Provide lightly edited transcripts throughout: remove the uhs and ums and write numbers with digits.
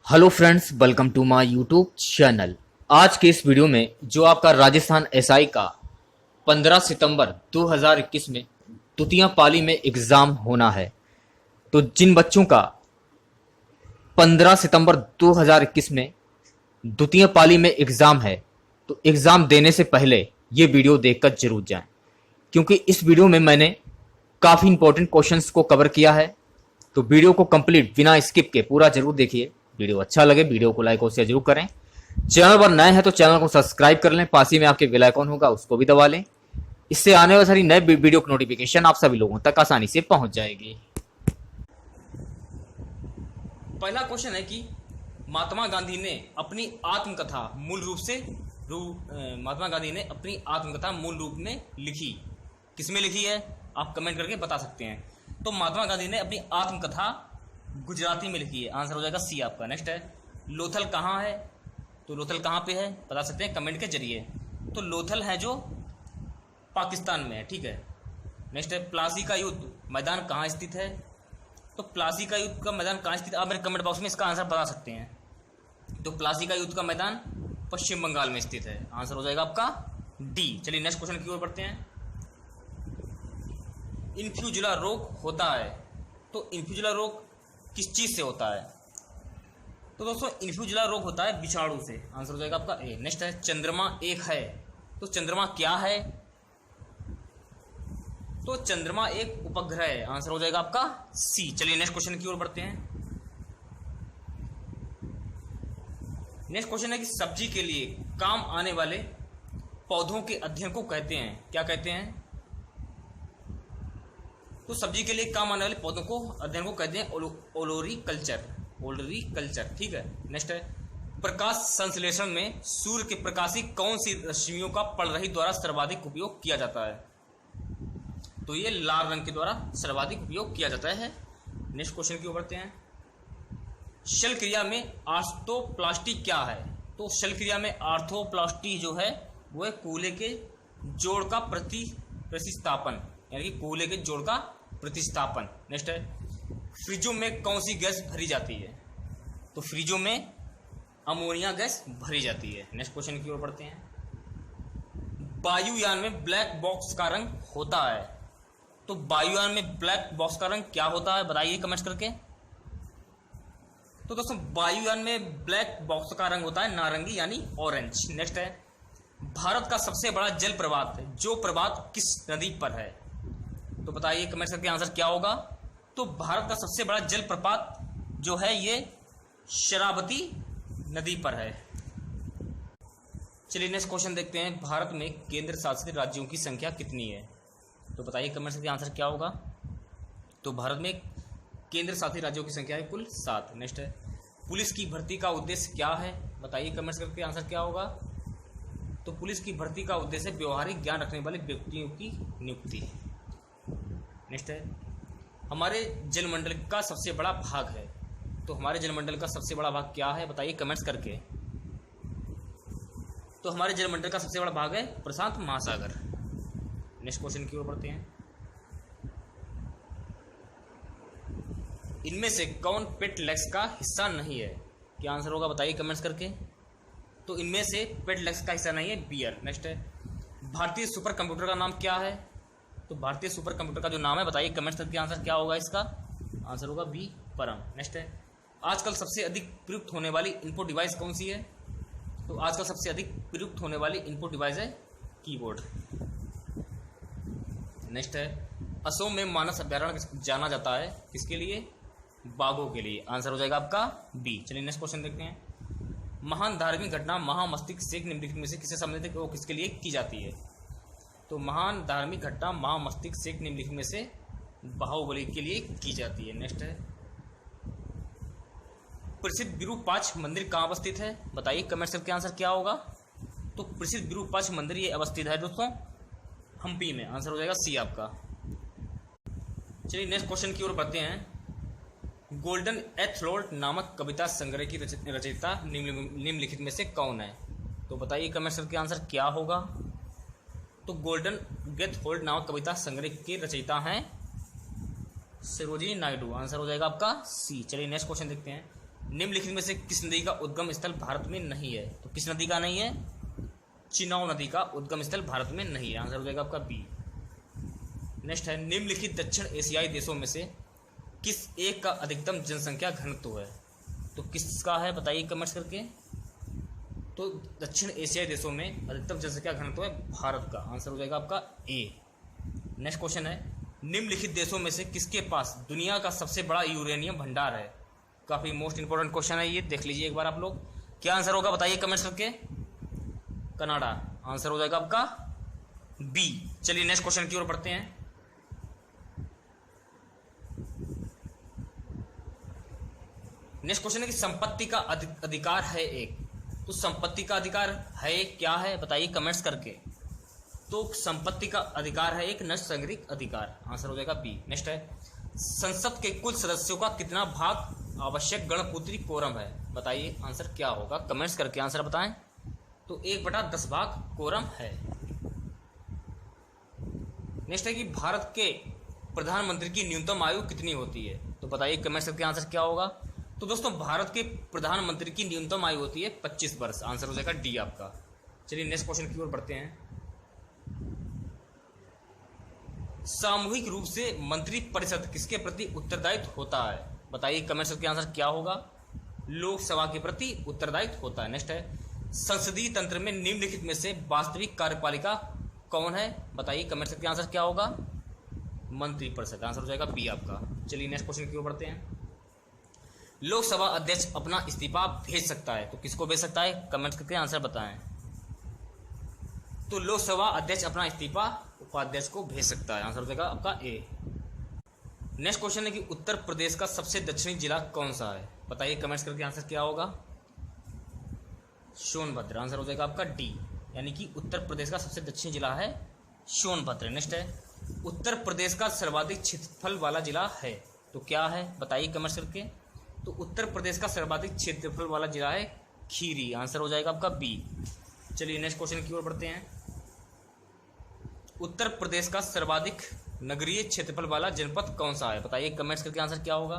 Hello friends, welcome to my YouTube channel. आज के इस वीडियो में जो आपका राजस्थान एसआई का 15 सितंबर 2021 में द्वितीय पाली में एग्ज़ाम होना है, तो जिन बच्चों का 15 सितंबर 2021 में द्वितीय पाली में एग्ज़ाम है, तो एग्ज़ाम देने से पहले ये वीडियो देखकर जरूर जाएं, क्योंकि इस वीडियो में मैंने काफ़ी इंपॉर्टेंट क्वेश्चंस को कवर किया है। तो वीडियो को कंप्लीट बिना स्किप के पूरा जरूर देखिए। वीडियो अच्छा लगे वीडियो को लाइक और शेयर जरूर करें। चैनल पर नए हैं तो चैनल को सब्सक्राइब कर लें, पास ही में आपके बेल आइकन होगा उसको भी दबा लें। इससे आने वाली सारी नए वीडियो की नोटिफिकेशन आप सभी लोगों तक आसानी से पहुंच जाएगी। पहला क्वेश्चन है कि महात्मा गांधी ने अपनी आत्मकथा मूल रूप से महात्मा गांधी ने अपनी आत्मकथा मूल रूप में लिखी, किसमें लिखी है आप कमेंट करके बता सकते हैं। तो महात्मा गांधी ने अपनी आत्मकथा गुजराती में लिखी है, आंसर हो जाएगा सी आपका। नेक्स्ट है लोथल कहाँ है, तो लोथल कहाँ पे है बता सकते हैं कमेंट के जरिए। तो लोथल है जो पाकिस्तान में है, ठीक है। नेक्स्ट है प्लासी का युद्ध मैदान कहाँ स्थित है, तो प्लासी का युद्ध का मैदान कहाँ स्थित है आप मेरे कमेंट बॉक्स में इसका आंसर बता सकते हैं। तो प्लासी का युद्ध का मैदान पश्चिम बंगाल में स्थित है, आंसर हो जाएगा आपका डी। चलिए नेक्स्ट क्वेश्चन की ओर बढ़ते हैं। इन्फ्लूएंजा रोग होता है, तो इन्फ्लूएंजा रोग किस चीज से होता है, तो दोस्तों इन्फ्लूएंजा रोग होता है विषाणु से, आंसर हो जाएगा आपका ए। नेक्स्ट है चंद्रमा एक है, तो चंद्रमा क्या है, तो चंद्रमा एक उपग्रह है, आंसर हो जाएगा आपका सी। चलिए नेक्स्ट क्वेश्चन की ओर बढ़ते हैं। नेक्स्ट क्वेश्चन है कि सब्जी के लिए काम आने वाले पौधों के अध्ययन को कहते हैं, क्या कहते हैं, तो सब्जी के लिए काम आने वाले पौधों को अध्ययन को कहते हैं ओलोरीकल्चर, ओलोरीकल्चर, ठीक है। नेक्स्ट है प्रकाश संश्लेषण में सूर्य के प्रकाशी कौन सी रश्मियों का पड़रही द्वारा सर्वाधिक उपयोग किया जाता है, तो ये लाल रंग के द्वारा सर्वाधिक उपयोग किया जाता है। नेक्स्ट क्वेश्चन की ओर बढ़ते हैं। शल क्रिया में आर्थोप्लास्टी क्या है, तो शल क्रिया में आर्थोप्लास्टी जो है वो है कूले के जोड़ का प्रतिस्थापन, यानी कि कूले के जोड़ का प्रतिस्थापन। नेक्स्ट है फ्रिजों में कौन सी गैस भरी जाती है, तो फ्रिजों में अमोनिया गैस भरी जाती है। नेक्स्ट क्वेश्चन की ओर बढ़ते हैं। वायुयान में ब्लैक बॉक्स का रंग होता है, तो वायुयान में ब्लैक बॉक्स का रंग क्या होता है बताइए कमेंट्स करके। तो दोस्तों वायुयान में ब्लैक बॉक्स का रंग होता है नारंगी यानी ऑरेंज। नेक्स्ट है भारत का सबसे बड़ा जल प्रपात जो प्रपात किस नदी पर है, तो बताइए कमेंट करके आंसर क्या होगा। तो भारत का सबसे बड़ा जल प्रपात जो है ये शरावती नदी पर है। चलिए नेक्स्ट क्वेश्चन देखते हैं। भारत में केंद्र शासित राज्यों की संख्या कितनी है, तो बताइए कमेंट करके आंसर क्या होगा। तो भारत में केंद्र शासित राज्यों की संख्या है कुल 7। नेक्स्ट है पुलिस की भर्ती का उद्देश्य क्या है, बताइए कमेंट करके आंसर क्या होगा। तो पुलिस की भर्ती का उद्देश्य व्यवहारिक ज्ञान रखने वाले व्यक्तियों की नियुक्ति। नेक्स्ट है हमारे जलमंडल का सबसे बड़ा भाग है, तो हमारे जलमंडल का सबसे बड़ा भाग क्या है बताइए कमेंट्स करके। तो हमारे जलमंडल का सबसे बड़ा भाग है प्रशांत महासागर। नेक्स्ट क्वेश्चन की ओर बढ़ते हैं। इनमें से कौन पेटलेक्स का हिस्सा नहीं है, क्या आंसर होगा बताइए कमेंट्स करके। तो इनमें से पेटलेक्स का हिस्सा नहीं है बियर। नेक्स्ट है भारतीय सुपर कंप्यूटर का नाम क्या है, तो भारतीय सुपर कंप्यूटर का जो नाम है बताइए कमेंट्स करके आंसर क्या होगा इसका, आंसर होगा बी परम। नेक्स्ट है आजकल सबसे अधिक प्रयुक्त होने वाली इनपुट डिवाइस कौन सी है, तो आजकल सबसे अधिक प्रयुक्त होने वाली इनपुट डिवाइस है कीबोर्ड। नेक्स्ट है असम में मानस अभ्यारण्य जाना जाता है किसके लिए, बाघों के लिए, आंसर हो जाएगा आपका बी। चलिए नेक्स्ट क्वेश्चन देखते हैं। महान धार्मिक घटना महामस्तिष्क शेख निम्नलिखित में से किससे संबंधित है, वो किसके लिए की जाती है, तो महान धार्मिक घटना महामस्तिष्क शेख निम्नलिखित में से बाहुबली के लिए की जाती है। नेक्स्ट है प्रसिद्ध विरूपाक्ष मंदिर कहाँ अवस्थित है, बताइए कमेंट करके आंसर क्या होगा। तो प्रसिद्ध विरूपाक्ष मंदिर ये अवस्थित है दोस्तों हम्पी में, आंसर हो जाएगा सी आपका। चलिए नेक्स्ट क्वेश्चन की ओर बढ़ते हैं। गोल्डन एथलोट नामक कविता संग्रह की रचयिता निम्नलिखित में से कौन है, तो बताइए कमेंट करके आंसर क्या होगा। तो गोल्डन गेथहोल्ड नामक कविता संग्रह के रचयिता हैं सरोजिनी नायडू, आंसर हो जाएगा आपका सी। चलिए नेक्स्ट क्वेश्चन देखते हैं। निम्नलिखित में से किस नदी का उद्गम स्थल भारत में नहीं है? तो किस नदी का नहीं है? चिनाब नदी का उद्गम स्थल भारत में नहीं है। आंसर हो जाएगा आपका बी। नेक्स्ट है, निम्नलिखित दक्षिण एशियाई देशों में से किस एक का अधिकतम जनसंख्या घनत्व है? तो किसका है बताइए कमेंट्स करके। तो दक्षिण एशियाई देशों में अधिकतम जनसंख्या घनत्व है भारत का। आंसर हो जाएगा आपका ए। नेक्स्ट क्वेश्चन है, निम्नलिखित देशों में से किसके पास दुनिया का सबसे बड़ा यूरेनियम भंडार है? काफी मोस्ट इंपोर्टेंट क्वेश्चन है ये, देख लीजिए एक बार आप लोग। क्या आंसर होगा बताइए कमेंट्स करके। कनाडा। आंसर हो जाएगा आपका बी। चलिए नेक्स्ट क्वेश्चन की ओर बढ़ते हैं। नेक्स्ट क्वेश्चन है कि संपत्ति का अधिकार है एक। तो संपत्ति का अधिकार है क्या है बताइए कमेंट्स करके। तो संपत्ति का अधिकार है एक नष्ट संग्रहित अधिकार। आंसर हो जाएगा बी। नेक्स्ट है, संसद के कुल सदस्यों का कितना भाग आवश्यक गणपूत्री कोरम है? बताइए आंसर क्या होगा कमेंट्स करके आंसर बताएं। तो 1/10 भाग कोरम है। नेक्स्ट है कि भारत के प्रधानमंत्री की न्यूनतम आयु कितनी होती है? तो बताइए कमेंट्स करके आंसर क्या होगा। तो दोस्तों भारत के प्रधानमंत्री की न्यूनतम आयु होती है 25 वर्ष। आंसर हो जाएगा डी आपका। चलिए नेक्स्ट क्वेश्चन की ओर बढ़ते हैं। सामूहिक रूप से मंत्री परिषद किसके प्रति उत्तरदायित्व होता है? बताइए कमेंट्स करके आंसर क्या होगा। लोकसभा के प्रति उत्तरदायित्व होता है। नेक्स्ट है, संसदीय तंत्र में निम्नलिखित में से वास्तविक कार्यपालिका कौन है? बताइए कमेंट्स करके आंसर क्या होगा। मंत्री परिषद। आंसर हो जाएगा बी आपका। चलिए नेक्स्ट क्वेश्चन की ओर बढ़ते हैं। लोकसभा अध्यक्ष अपना इस्तीफा भेज सकता है। तो किसको भेज सकता है कमेंट्स करके आंसर बताएं। तो लोकसभा अध्यक्ष अपना इस्तीफा उपाध्यक्ष को भेज सकता है। आंसर हो जाएगा आपका ए। नेक्स्ट क्वेश्चन है कि उत्तर प्रदेश का सबसे दक्षिणी जिला कौन सा है? बताइए कमेंट्स करके आंसर क्या होगा। सोनभद्र। आंसर हो जाएगा आपका डी, यानी कि उत्तर प्रदेश का सबसे दक्षिणी जिला है सोनभद्र। नेक्स्ट है, उत्तर प्रदेश का सर्वाधिक क्षेत्रफल वाला जिला है। तो क्या है बताइए कमेंट्स करके। तो उत्तर प्रदेश का सर्वाधिक क्षेत्रफल वाला जिला है खीरी। आंसर हो जाएगा आपका बी। चलिए नेक्स्ट क्वेश्चन की ओर बढ़ते हैं। उत्तर प्रदेश का सर्वाधिक नगरीय क्षेत्रफल वाला जनपद कौन सा है? बताइए कमेंट्स करके आंसर क्या होगा।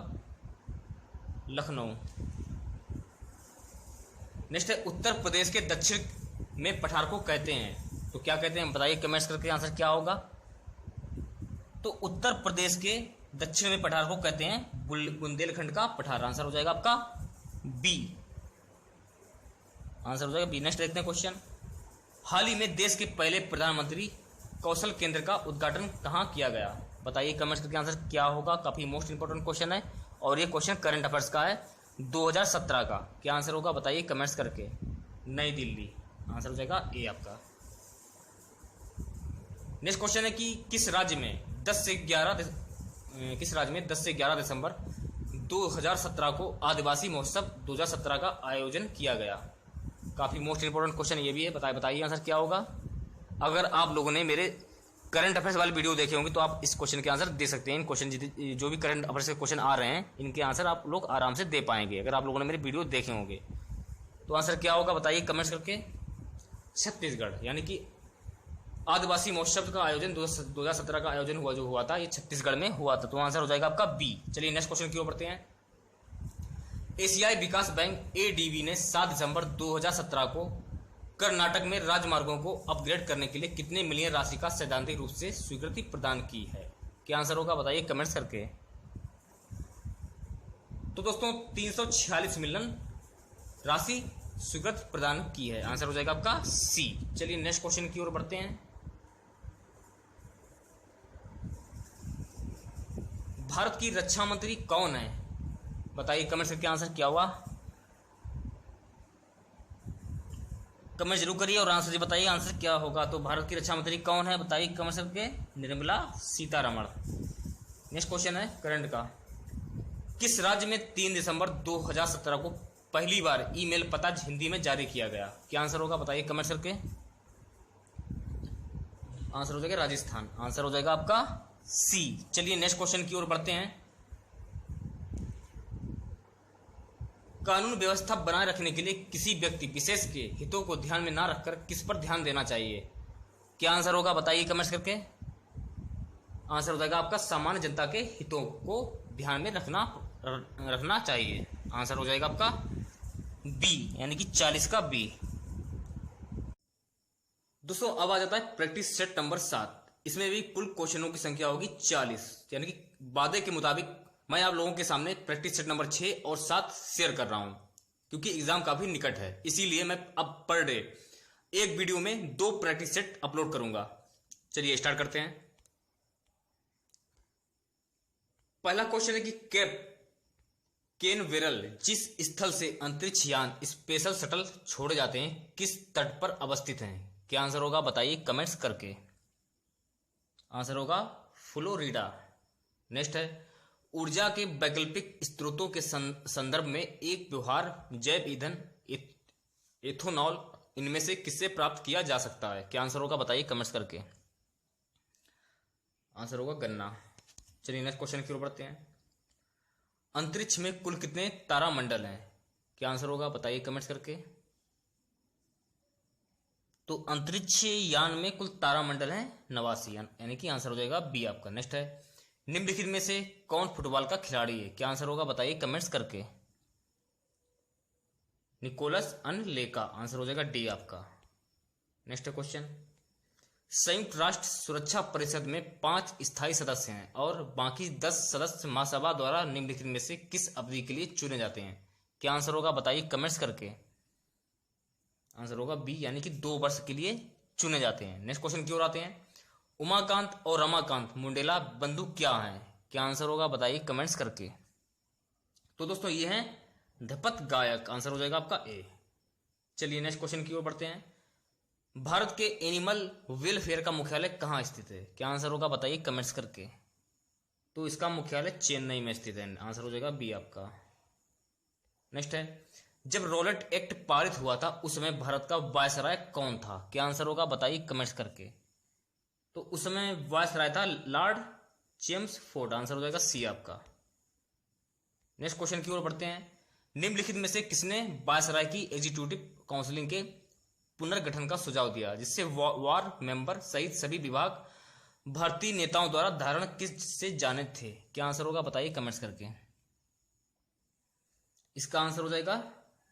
लखनऊ। नेक्स्ट है, उत्तर प्रदेश के दक्षिण में पठार को कहते हैं। तो क्या कहते हैं बताइए कमेंट्स करके आंसर क्या होगा। तो उत्तर प्रदेश के दक्षिण में पठार को कहते हैं बुंदेलखंड का पठार। आंसर हो जाएगा आपका बी। आंसर हो जाएगा बी। नेक्स्ट देखते हैं क्वेश्चन। हाल ही में देश के पहले प्रधानमंत्री कौशल केंद्र का उद्घाटन कहाँ किया गया? बताइए कमेंट्स करके आंसर क्या होगा। काफी मोस्ट इंपोर्टेंट क्वेश्चन है और ये क्वेश्चन करंट अफेयर्स का है 2017 का। क्या आंसर होगा बताइए कमेंट्स करके। नई दिल्ली। आंसर हो जाएगा ए आपका। नेक्स्ट क्वेश्चन है कि किस राज्य में 10 से 11 दिसंबर 2017 को आदिवासी महोत्सव 2017 का आयोजन किया गया? काफी मोस्ट इंपोर्टेंट क्वेश्चन ये भी है। बताइए आंसर क्या होगा। अगर आप लोगों ने मेरे करंट अफेयर्स वाली वीडियो देखे होंगे तो आप इस क्वेश्चन के आंसर दे सकते हैं। इन क्वेश्चन जो भी करंट अफेयर्स के क्वेश्चन आ रहे हैं इनके आंसर आप लोग आराम से दे पाएंगे अगर आप लोगों ने मेरे वीडियो देखे होंगे। तो आंसर क्या होगा बताइए कमेंट्स करके। छत्तीसगढ़, यानी कि आदिवासी महोत्सव का आयोजन 2017 का आयोजन हुआ था, ये छत्तीसगढ़ में हुआ था। तो आंसर हो जाएगा आपका बी। चलिए नेक्स्ट क्वेश्चन की ओर बढ़ते हैं। एशियाई विकास बैंक एडीबी ने 7 दिसंबर 2017 को कर्नाटक में राजमार्गों को अपग्रेड करने के लिए कितने मिलियन राशि का सैद्धांतिक रूप से स्वीकृति प्रदान की है? क्या आंसर होगा बताइए कमेंट्स करके। तो दोस्तों 346 मिलियन राशि स्वीकृति प्रदान की है। आंसर हो जाएगा आपका सी। चलिए नेक्स्ट क्वेश्चन की ओर बढ़ते हैं। भारत की रक्षा मंत्री कौन है? बताइए कमेंट्स करके आंसर क्या हुआ। कमेंट जरूर करिए और आंसर बताइए आंसर क्या होगा। तो भारत की रक्षा मंत्री कौन है बताइए कमेंट करके। निर्मला सीतारमण। नेक्स्ट क्वेश्चन है करंट का। किस राज्य में 3 दिसंबर 2017 को पहली बार ईमेल पता हिंदी में जारी किया गया? क्या आंसर होगा बताइए कमेंट करके। आंसर हो जाएगा राजस्थान। आंसर हो जाएगा आपका सी। चलिए नेक्स्ट क्वेश्चन की ओर बढ़ते हैं। कानून व्यवस्था बनाए रखने के लिए किसी व्यक्ति विशेष के हितों को ध्यान में ना रखकर किस पर ध्यान देना चाहिए? क्या आंसर होगा बताइए कमेंट्स करके। आंसर हो जाएगा आपका सामान्य जनता के हितों को ध्यान में रखना चाहिए। आंसर हो जाएगा आपका बी, यानी कि 40 का बी। दोस्तों अब आ जाता है प्रैक्टिस सेट नंबर 7। इसमें भी कुल क्वेश्चनों की संख्या होगी 40, यानी कि वादे के मुताबिक मैं आप लोगों के सामने प्रैक्टिस सेट नंबर 6 और 7 शेयर कर रहा हूं, क्योंकि एग्जाम काफी निकट है, इसीलिए मैं अब पर डे एक वीडियो में 2 प्रैक्टिस सेट अपलोड करूंगा। चलिए स्टार्ट करते हैं। पहला क्वेश्चन है कि कैप केनवेरल जिस स्थल से अंतरिक्ष यान स्पेशल शटल छोड़े जाते हैं किस तट पर अवस्थित हैं? क्या आंसर होगा बताइए कमेंट्स करके। आंसर होगा फ्लोरिडा। नेक्स्ट है ऊर्जा के वैकल्पिक स्रोतों के संदर्भ में एक व्यवहार जैव ईंधन एथोनॉल इनमें से किससे प्राप्त किया जा सकता है? क्या आंसर होगा बताइए कमेंट्स करके। आंसर होगा गन्ना। चलिए नेक्स्ट क्वेश्चन की ओर बढ़ते हैं। अंतरिक्ष में कुल कितने तारामंडल हैं? क्या आंसर होगा बताइए कमेंट्स करके। तो अंतरिक्ष यान में कुल तारामंडल हैं 89, यानी कि आंसर हो जाएगा बी आपका। नेक्स्ट है निम्नलिखित में से कौन फुटबॉल का खिलाड़ी है? क्या आंसर होगा बताइए कमेंट्स करके। निकोलस अनलेका। आंसर हो जाएगा डी आपका। नेक्स्ट क्वेश्चन संयुक्त राष्ट्र सुरक्षा परिषद में 5 स्थायी सदस्य हैं और बाकी 10 सदस्य महासभा द्वारा निम्नलिखित में से किस अवधि के लिए चुने जाते हैं? क्या आंसर होगा बताइए कमेंट्स करके। आंसर होगा बी, यानी कि 2 वर्ष के लिए चुने जाते हैं। नेक्स्ट क्वेश्चन की ओर आते हैं। उमाकांत और रमाकांत मुंडेला बंधु क्या हैं? क्या आंसर होगा बताइए कमेंट्स करके। तो दोस्तों ये हैं धपत गायक। आंसर हो जाएगा आपका ए। चलिए नेक्स्ट क्वेश्चन की ओर बढ़ते हैं। भारत के एनिमल वेलफेयर का मुख्यालय कहाँ स्थित है? क्या आंसर होगा बताइए कमेंट्स करके। तो इसका मुख्यालय चेन्नई में स्थित है। आंसर हो जाएगा बी आपका। नेक्स्ट है जब रोलेट एक्ट पारित हुआ था उस समय भारत का वायसराय कौन था? क्या आंसर होगा बताइए कमेंट्स करके। तो उस समय वायसराय था लॉर्ड चेम्सफोर्ड। आंसर हो जाएगा सी आपका। नेक्स्ट क्वेश्चन की ओर बढ़ते हैं। निम्नलिखित में से किसने वायसराय की एग्जीक्यूटिव काउंसिलिंग के पुनर्गठन का सुझाव दिया जिससे वार मेंबर सहित सभी विभाग भारतीय नेताओं द्वारा धारण किससे जाने थे? क्या आंसर होगा बताइए कमेंट्स करके। इसका आंसर हो जाएगा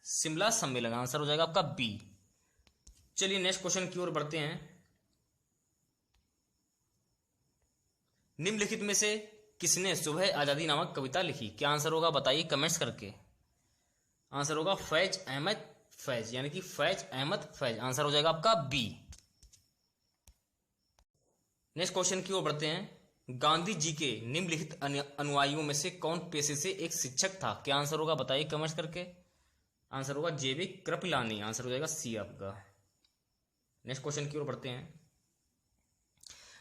शिमला सम्मेलन। आंसर हो जाएगा आपका बी। चलिए नेक्स्ट क्वेश्चन की ओर बढ़ते हैं। निम्नलिखित में से किसने सुबह आजादी नामक कविता लिखी? क्या आंसर होगा बताइए कमेंट्स करके। आंसर होगा फैज अहमद फैज, यानी कि फैज अहमद फैज। आंसर हो जाएगा आपका बी। नेक्स्ट क्वेश्चन की ओर बढ़ते हैं। गांधी जी के निम्नलिखित अनुयायियों में से कौन पेशे से एक शिक्षक था? क्या आंसर होगा बताइए कमेंट्स करके। आंसर होगा जेबी कृपलानी। आंसर हो जाएगा सी आपका। नेक्स्ट क्वेश्चन की ओर बढ़ते हैं।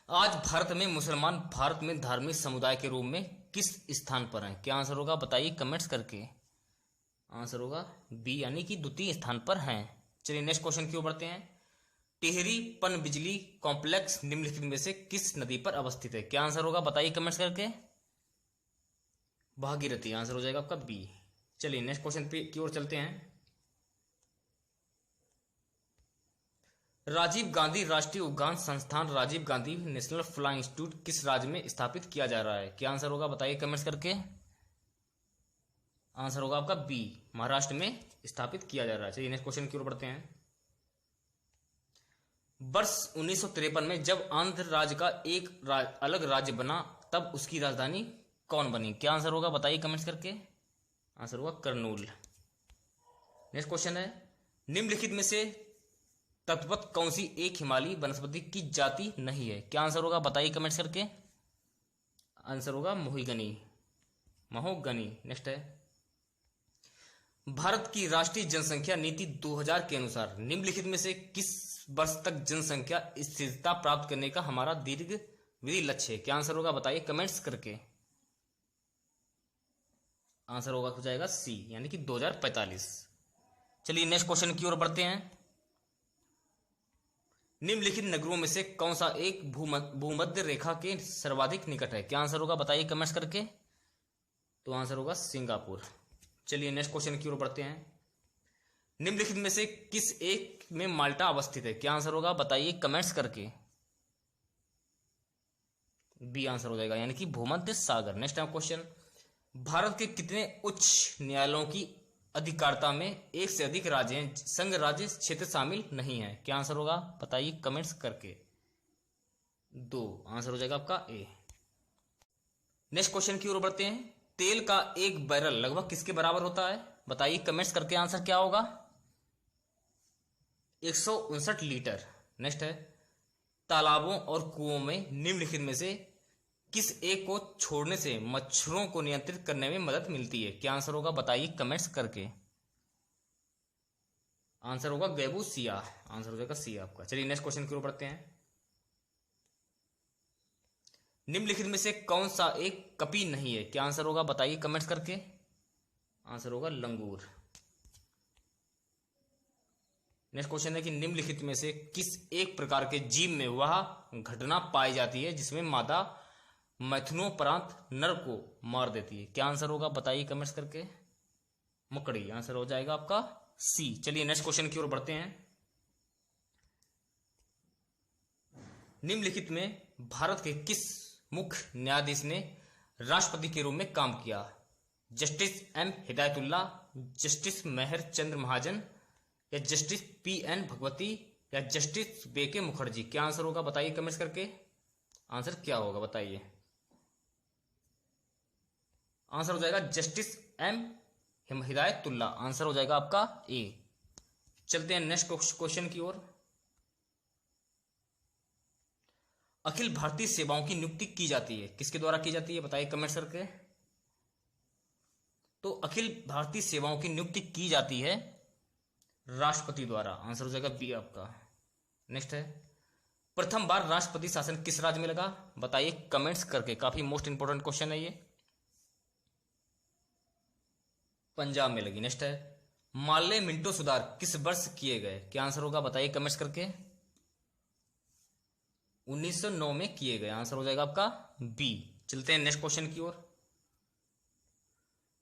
आज भारत में मुसलमान भारत में धार्मिक समुदाय के रूप में किस स्थान पर हैं? क्या आंसर होगा बताइए कमेंट्स करके। आंसर होगा बी, यानी कि द्वितीय स्थान पर हैं। चलिए नेक्स्ट क्वेश्चन की ओर बढ़ते हैं। टिहरी पनबिजली कॉम्प्लेक्स निम्नलिखित में से किस नदी पर अवस्थित है? क्या आंसर होगा बताइए कमेंट्स करके। भागीरथी। आंसर हो जाएगा आपका बी। चलिए नेक्स्ट क्वेश्चन की ओर चलते हैं। राजीव गांधी राष्ट्रीय उद्यान संस्थान Rajiv Gandhi national flying institute किस राज्य में स्थापित किया जा रहा है? क्या आंसर होगा बताइए कमेंट्स करके। आंसर होगा आपका बी, महाराष्ट्र में स्थापित किया जा रहा है। चलिए नेक्स्ट क्वेश्चन की ओर बढ़ते हैं। वर्ष 1953 में जब आंध्र राज्य का एक अलग राज्य बना तब उसकी राजधानी कौन बनी? क्या आंसर होगा बताइए कमेंट्स करके। आंसर होगा कर्नूल। नेक्स्ट क्वेश्चन है। निम्नलिखित में से तत्वत कौन सी एक हिमालयी वनस्पति की जाति नहीं है? क्या आंसर होगा बताइए कमेंट्स करके। आंसर होगा मोहिगनी, महोगनी। नेक्स्ट है। भारत की राष्ट्रीय जनसंख्या नीति 2000 के अनुसार निम्नलिखित में से किस वर्ष तक जनसंख्या स्थिरता प्राप्त करने का हमारा दीर्घावधि लक्ष्य है? क्या आंसर होगा बताइए कमेंट्स करके। आंसर होगा हो जाएगा सी, यानी कि 2045। चलिए नेक्स्ट क्वेश्चन की ओर बढ़ते हैं। निम्नलिखित नगरों में से कौन सा एक भूमध्य रेखा के सर्वाधिक निकट है? क्या आंसर होगा बताइए कमेंट्स करके। तो आंसर होगा सिंगापुर। चलिए नेक्स्ट क्वेश्चन की ओर बढ़ते हैं। निम्नलिखित में से किस एक में माल्टा अवस्थित है? क्या आंसर होगा बताइए कमेंट्स करके। बी आंसर हो जाएगा, यानी कि भूमध्य सागर। Next question. भारत के कितने उच्च न्यायालयों की अधिकारिता में एक से अधिक राज्य हैं, संघ राज्य क्षेत्र शामिल नहीं है? क्या आंसर होगा बताइए कमेंट्स करके। 2 आंसर हो जाएगा आपका ए। नेक्स्ट क्वेश्चन की ओर बढ़ते हैं। तेल का एक बैरल लगभग किसके बराबर होता है? बताइए कमेंट्स करके आंसर क्या होगा। 159 लीटर। नेक्स्ट है, तालाबों और कुओं में निम्नलिखित में से किस एक को छोड़ने से मच्छरों को नियंत्रित करने में मदद मिलती है? क्या आंसर होगा बताइए कमेंट्स करके। आंसर होगा गैबूसिया। आंसर हो जाएगा सी आपका। चलिए नेक्स्ट क्वेश्चन की ओर बढ़ते हैं। निम्नलिखित में से कौन सा एक कपी नहीं है? क्या आंसर होगा बताइए कमेंट्स करके। आंसर होगा लंगूर। नेक्स्ट क्वेश्चन है कि निम्नलिखित में से किस एक प्रकार के जीव में वह घटना पाई जाती है जिसमें मादा मैथुनोपरांत नर को मार देती है? क्या आंसर होगा बताइए कमेंट्स करके। मकड़ी। आंसर हो जाएगा आपका सी। चलिए नेक्स्ट क्वेश्चन की ओर बढ़ते हैं। निम्नलिखित में भारत के किस मुख्य न्यायाधीश ने राष्ट्रपति के रूप में काम किया? जस्टिस एम हिदायतुल्ला, जस्टिस मेहर चंद्र महाजन, या जस्टिस पी.एन. भगवती, या जस्टिस बी.के. मुखर्जी? क्या आंसर होगा बताइए कमेंट्स करके। आंसर क्या होगा बताइए। आंसर हो जाएगा जस्टिस एम हिदायतुल्ला। आंसर हो जाएगा आपका ए। चलते हैं नेक्स्ट क्वेश्चन की ओर। अखिल भारतीय सेवाओं की नियुक्ति की जाती है, किसके द्वारा की जाती है बताइए कमेंट्स करके। तो अखिल भारतीय सेवाओं की नियुक्ति की जाती है राष्ट्रपति द्वारा। आंसर हो जाएगा बी आपका। नेक्स्ट है, प्रथम बार राष्ट्रपति शासन किस राज्य में लगा? बताइए कमेंट्स करके। काफी मोस्ट इंपोर्टेंट क्वेश्चन है ये। पंजाब में लगी। नेक्स्ट है, माल्ले मिंटो सुधार किस वर्ष किए गए? क्या आंसर होगा बताइए कमेंट्स करके। 1909 में किए गए। आंसर हो जाएगा आपका बी। चलते हैं नेक्स्ट क्वेश्चन की ओर।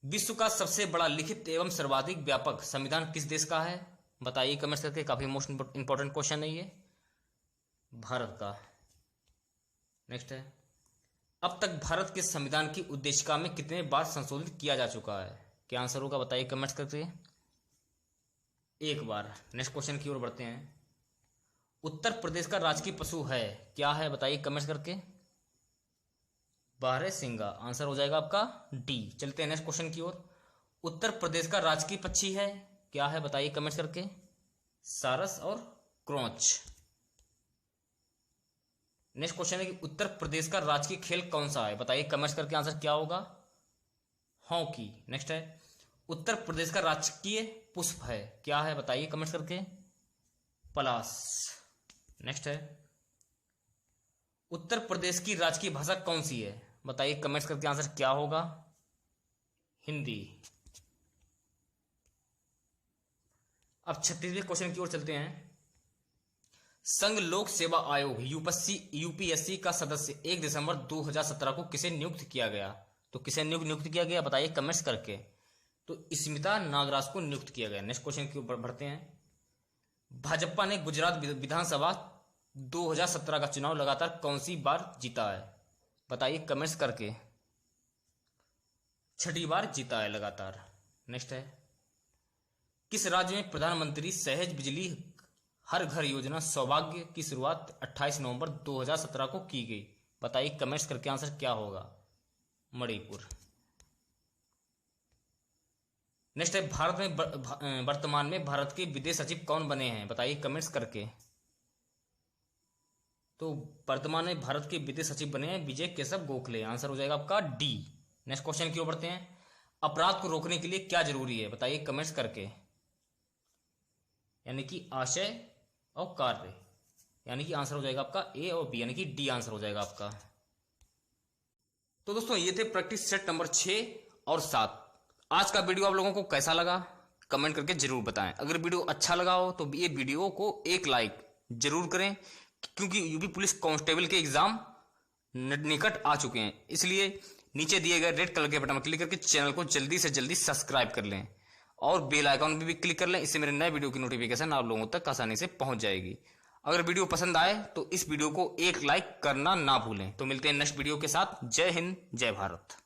विश्व का सबसे बड़ा लिखित एवं सर्वाधिक व्यापक संविधान किस देश का है? बताइए कमेंट्स करके। काफी मोस्ट इंपोर्टेंट क्वेश्चन है ये। भारत का। नेक्स्ट है, अब तक भारत के संविधान की उद्देशिका में कितने बार संशोधित किया जा चुका है? क्या आंसर होगा बताइए कमेंट्स करके। एक बार। नेक्स्ट क्वेश्चन की ओर बढ़ते हैं। उत्तर प्रदेश का राजकीय पशु है, क्या है बताइए कमेंट्स करके। बारहसिंगा। आंसर हो जाएगा आपका डी। चलते हैं नेक्स्ट क्वेश्चन की ओर। उत्तर प्रदेश का राजकीय पक्षी है, क्या है बताइए कमेंट्स करके। सारस और क्रोच। नेक्स्ट क्वेश्चन है कि उत्तर प्रदेश का राजकीय खेल कौन सा है? बताइए कमेंट्स करके। आंसर क्या होगा? हॉकी। नेक्स्ट है, उत्तर प्रदेश का राजकीय पुष्प है, क्या है बताइए कमेंट्स करके। पलाश। नेक्स्ट है, उत्तर प्रदेश की राजकीय भाषा कौन सी है? बताइए कमेंट्स करके। आंसर क्या होगा? हिंदी। अब 36वें क्वेश्चन की ओर चलते हैं। संघ लोक सेवा आयोग यूपीएससी का सदस्य 1 दिसंबर 2017 को किसे नियुक्त किया गया? तो किसे नियुक्त किया गया बताइए कमेंट्स करके। तो स्मिता नागराज को नियुक्त किया गया। नेक्स्ट क्वेश्चन की ऊपर बढ़ते हैं। भाजपा ने गुजरात विधानसभा 2017 का चुनाव लगातार कौन सी बार जीता है? बताइए कमेंट्स करके। 6ठी बार जीता है लगातार। नेक्स्ट है, किस राज्य में प्रधानमंत्री सहज बिजली हर घर योजना सौभाग्य की शुरुआत 28 नवंबर 2017 को की गई? बताइए कमेंट्स करके। आंसर क्या होगा? मणिपुर। नेक्स्ट है, भारत में वर्तमान में भारत के विदेश सचिव कौन बने हैं? बताइए कमेंट्स करके। तो वर्तमान में भारत के विदेश सचिव बने हैं विजय केशव गोखले। आंसर हो जाएगा आपका डी। नेक्स्ट क्वेश्चन की ओर बढ़ते हैं। अपराध को रोकने के लिए क्या जरूरी है? बताइए कमेंट्स करके। यानी कि आशय और कार्य, यानी कि आंसर हो जाएगा आपका ए और बी, यानी कि डी आंसर हो जाएगा आपका। तो दोस्तों ये थे प्रैक्टिस सेट नंबर 6 और 7। आज का वीडियो आप लोगों को कैसा लगा कमेंट करके जरूर बताएं। अगर वीडियो अच्छा लगा हो तो ये वीडियो को एक लाइक जरूर करें, क्योंकि यूपी पुलिस कांस्टेबल के एग्जाम निकट आ चुके हैं। इसलिए नीचे दिए गए रेड कलर के बटन पर क्लिक करके चैनल को जल्दी से जल्दी सब्सक्राइब कर लें और बेल आइकॉन पर भी क्लिक कर लें। इससे मेरे नए वीडियो की नोटिफिकेशन आप लोगों तक आसानी से पहुंच जाएगी। अगर वीडियो पसंद आए तो इस वीडियो को एक लाइक करना ना भूलें। तो मिलते हैं नेक्स्ट वीडियो के साथ। जय हिंद, जय भारत।